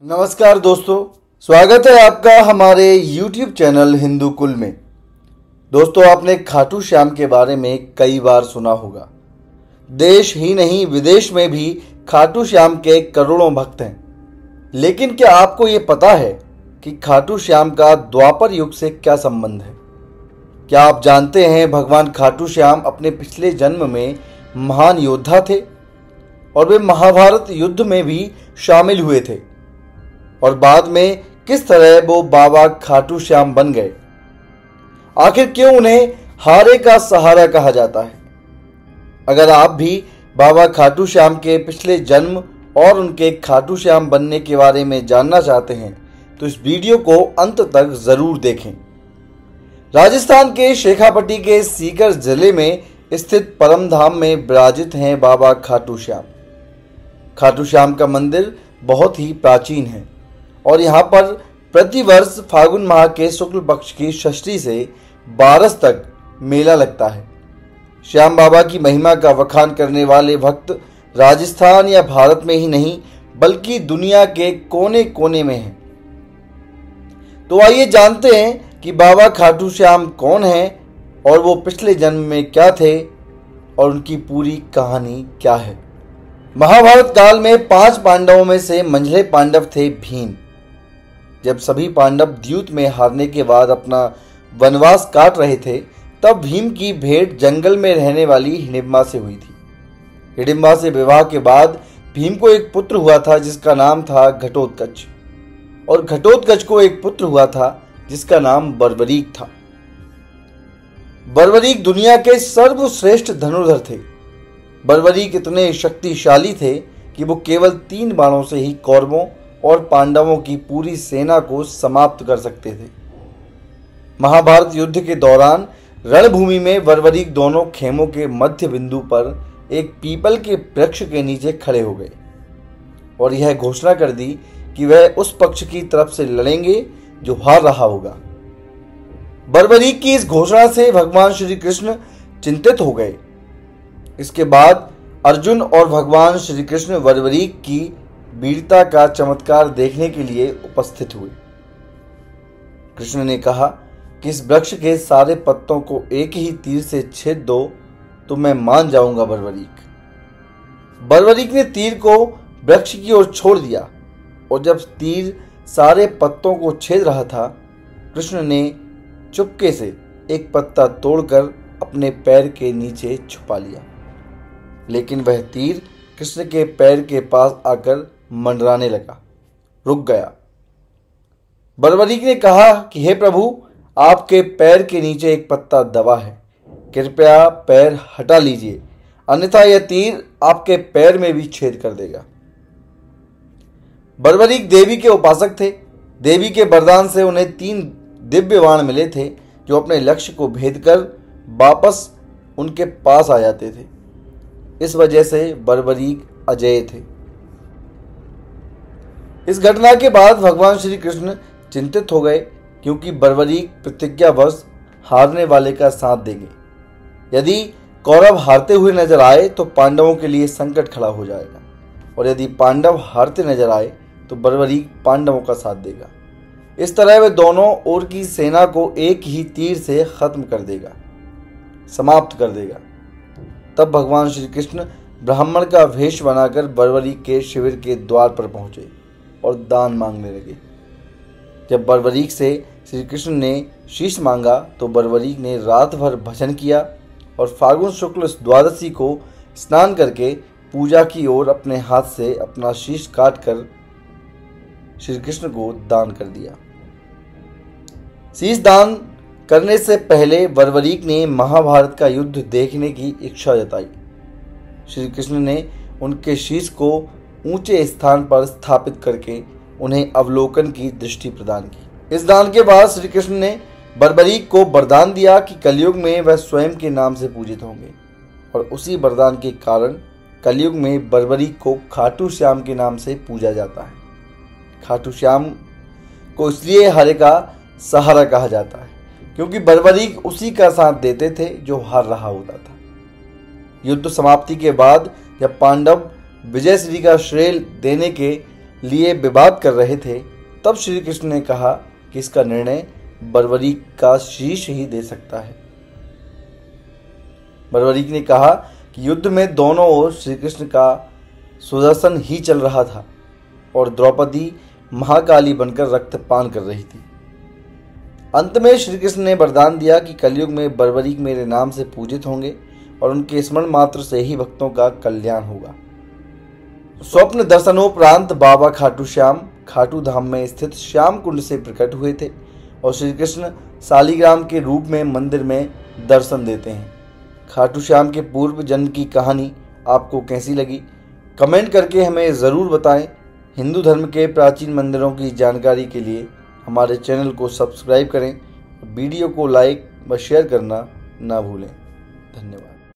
नमस्कार दोस्तों, स्वागत है आपका हमारे YouTube चैनल हिंदू कुल में। दोस्तों, आपने खाटू श्याम के बारे में कई बार सुना होगा। देश ही नहीं विदेश में भी खाटू श्याम के करोड़ों भक्त हैं। लेकिन क्या आपको ये पता है कि खाटू श्याम का द्वापर युग से क्या संबंध है? क्या आप जानते हैं भगवान खाटू श्याम अपने पिछले जन्म में महान योद्धा थे और वे महाभारत युद्ध में भी शामिल हुए थे, और बाद में किस तरह वो बाबा खाटू श्याम बन गए? आखिर क्यों उन्हें हारे का सहारा कहा जाता है? अगर आप भी बाबा खाटू श्याम के पिछले जन्म और उनके खाटू श्याम बनने के बारे में जानना चाहते हैं तो इस वीडियो को अंत तक जरूर देखें। राजस्थान के शेखापट्टी के सीकर जिले में स्थित परम धाम में विराजित हैं बाबा खाटू श्याम। खाटू श्याम का मंदिर बहुत ही प्राचीन है और यहाँ पर प्रतिवर्ष फागुन माह के शुक्ल पक्ष की षष्ठी से 12 तक मेला लगता है। श्याम बाबा की महिमा का वखान करने वाले भक्त राजस्थान या भारत में ही नहीं बल्कि दुनिया के कोने कोने में हैं। तो आइए जानते हैं कि बाबा खाटू श्याम कौन हैं और वो पिछले जन्म में क्या थे और उनकी पूरी कहानी क्या है। महाभारत काल में 5 पांडवों में से मंझले पांडव थे भीम। जब सभी पांडव द्यूत में हारने के बाद अपना वनवास काट रहे थे, तब भीम की भेंट जंगल में रहने वाली हिडिंबा से हुई थी। हिडिंबा से विवाह के बाद भीम को एक पुत्र हुआ था जिसका नाम था घटोत्कच, और घटोत्कच को एक पुत्र हुआ था जिसका नाम बर्बरीक था। बर्बरीक दुनिया के सर्वश्रेष्ठ धनुर्धर थे। बर्बरीक इतने शक्तिशाली थे कि वो केवल 3 बाणों से ही कौरवों और पांडवों की पूरी सेना को समाप्त कर सकते थे। महाभारत युद्ध के दौरान रणभूमि में बर्बरीक दोनों खेमों के मध्य बिंदु पर एक पीपल के वृक्ष के नीचे खड़े हो गए और यह घोषणा कर दी कि वह उस पक्ष की तरफ से लड़ेंगे जो हार रहा होगा। बर्बरीक की इस घोषणा से भगवान श्री कृष्ण चिंतित हो गए। इसके बाद अर्जुन और भगवान श्री कृष्ण बर्बरीक की वीरता का चमत्कार देखने के लिए उपस्थित हुए। कृष्ण ने कहा कि इस वृक्ष के सारे पत्तों को एक ही तीर से छेद दो तो मैं मान जाऊंगा बर्बरीक। बर्बरीक ने तीर को वृक्ष की ओर छोड़ दिया और जब तीर सारे पत्तों को छेद रहा था, कृष्ण ने चुपके से एक पत्ता तोड़कर अपने पैर के नीचे छुपा लिया, लेकिन वह तीर कृष्ण के पैर के पास आकर मंडराने लगा, रुक गया। बर्बरीक ने कहा कि हे प्रभु, आपके पैर के नीचे एक पत्ता दबा है, कृपया पैर हटा लीजिए, अन्यथा यह तीर आपके पैर में भी छेद कर देगा। बर्बरीक देवी के उपासक थे। देवी के वरदान से उन्हें 3 दिव्य बाण मिले थे जो अपने लक्ष्य को भेद कर वापस उनके पास आ जाते थे। इस वजह से बर्बरीक अजेय थे। इस घटना के बाद भगवान श्री कृष्ण चिंतित हो गए क्योंकि बर्बरीक प्रतिज्ञावश हारने वाले का साथ देंगे। यदि कौरव हारते हुए नजर आए तो पांडवों के लिए संकट खड़ा हो जाएगा, और यदि पांडव हारते नजर आए तो बर्बरीक पांडवों का साथ देगा। इस तरह वे दोनों ओर की सेना को एक ही तीर से खत्म कर देगा, समाप्त कर देगा। तब भगवान श्री कृष्ण ब्राह्मण का वेश बनाकर बर्बरीक के शिविर के द्वार पर पहुंचे और दान मांगने लगे। जब बर्बरीक से श्री कृष्ण ने शीश मांगा तो बर्बरीक ने रात भर भजन किया और फागुन शुक्ल द्वादशी को स्नान करके पूजा की ओर अपने हाथ से अपना शीश काटकर श्री कृष्ण को दान कर दिया। शीश दान करने से पहले बर्बरीक ने महाभारत का युद्ध देखने की इच्छा जताई। श्री कृष्ण ने उनके शीश को ऊंचे स्थान पर स्थापित करके उन्हें अवलोकन की दृष्टि प्रदान की। इस दान के बाद श्री कृष्ण ने बर्बरीक को वरदान दिया कि कलयुग में वह स्वयं के नाम से पूजित होंगे, और उसी वरदान के कारण कलयुग में बर्बरीक को खाटू श्याम के नाम से पूजा जाता है। खाटू श्याम को इसलिए हारे का सहारा कहा जाता है क्योंकि बर्बरीक उसी का साथ देते थे जो हार रहा होता था। युद्ध समाप्ति के बाद जब पांडव विजयश्री का श्रेय देने के लिए विवाद कर रहे थे, तब श्री कृष्ण ने कहा कि इसका निर्णय बर्बरीक का शीश ही दे सकता है। बर्बरीक ने कहा कि युद्ध में दोनों ओर श्री कृष्ण का सुदर्शन ही चल रहा था और द्रौपदी महाकाली बनकर रक्तपान कर रही थी। अंत में श्री कृष्ण ने वरदान दिया कि कलयुग में बर्बरीक मेरे नाम से पूजित होंगे और उनके स्मरण मात्र से ही भक्तों का कल्याण होगा। स्वप्न दर्शनोपरांत बाबा खाटू श्याम खाटू धाम में स्थित श्याम कुंड से प्रकट हुए थे और श्री कृष्ण शालिग्राम के रूप में मंदिर में दर्शन देते हैं। खाटू श्याम के पूर्व जन्म की कहानी आपको कैसी लगी, कमेंट करके हमें ज़रूर बताएं। हिंदू धर्म के प्राचीन मंदिरों की जानकारी के लिए हमारे चैनल को सब्सक्राइब करें, वीडियो को लाइक व शेयर करना ना भूलें। धन्यवाद।